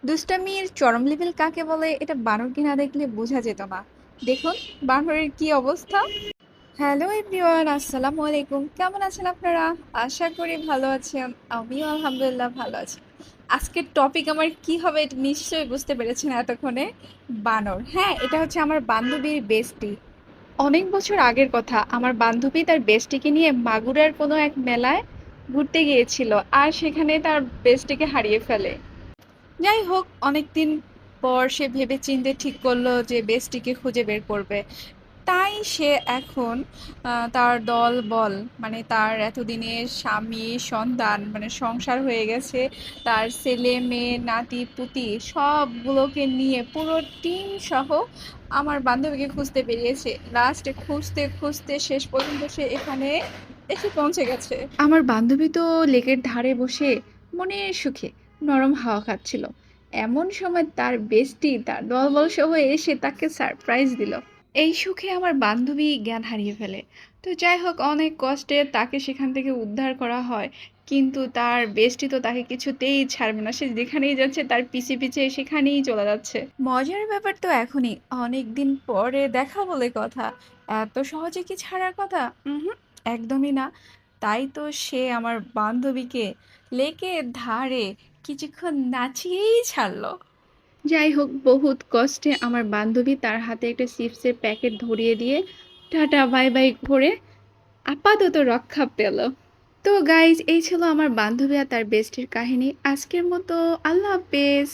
দুষ্টামির চরম লেভেল কাকে বলে এটা বানরকে না দেখলে বোঝা যেত না। দেখুন বানরের কি অবস্থা। হ্যালো এভরিওয়ান, আসসালামু আলাইকুম। কেমন আছেন আপনারা? আশা করি ভালো আছেন। আমিও আলহামদুলিল্লাহ ভালো আছি। আজকের টপিক আমার কি হবে এটা নিশ্চয়ই বুঝতে পেরেছেন এতক্ষণে। বানর, হ্যাঁ, এটা হচ্ছে আমার বান্ধবীর বেস্টি। অনেক বছর আগের কথা, আমার বান্ধবী তার বেস্টিকে নিয়ে মাগুরার কোনো এক মেলায় ঘুরতে গিয়েছিল, আর সেখানে তার বেস্টিকে হারিয়ে ফেলে। যাই হোক, অনেকদিন পর সে ভেবেচিন্তে ঠিক করলো যে বেস্টিকে খুঁজে বের করবে। তাই সে এখন তার দল বল, মানে তার এতদিনের স্বামী সন্তান, মানে সংসার হয়ে গেছে, তার ছেলে মেয়ে নাতি পুতি সবগুলোকে নিয়ে পুরো টিম সহ আমার বান্ধবীকে খুঁজতে বেরিয়েছে। লাস্টে খুঁজতে খুঁজতে শেষ পর্যন্ত সে এখানে এসে পৌঁছে গেছে। আমার বান্ধবী তো লেকের ধারে বসে মনের সুখে নরম হাওয়া খাচ্ছিল। এমন সময় তার বেস্টি তার দলবল সহ এসে তাকে সারপ্রাইজ দিল। এই সুখে আমার বান্ধবী জ্ঞান হারিয়ে ফেলে। তো যাই হোক, অনেক কষ্টে তাকে সেখান থেকে উদ্ধার করা হয়। কিন্তু তার বেস্টি তো তাকে কিছুতেই ছাড়বে না, সে যেখানেই যাচ্ছে তার পিছে পিছে সেখানেই চলে যাচ্ছে। মজার ব্যাপার তো এখনই, অনেক দিন পরে দেখা বলে কথা, এত সহজে কি ছাড়ার কথা? একদমই না। তাই তো সে আমার বান্ধবীকে লেকের ধারে কিছুক্ষণ নাচিয়েই ছাড়লো। যাই হোক, বহুত কষ্টে আমার বান্ধবী তার হাতে একটা চিপসের প্যাকেট ধরিয়ে দিয়ে টাটা বাই বাই করে আপাতত রক্ষা পেল। তো গাইজ, এই ছিল আমার বান্ধবী আর তার বেস্টির কাহিনী। আজকের মতো আল্লাহ হাফেজ।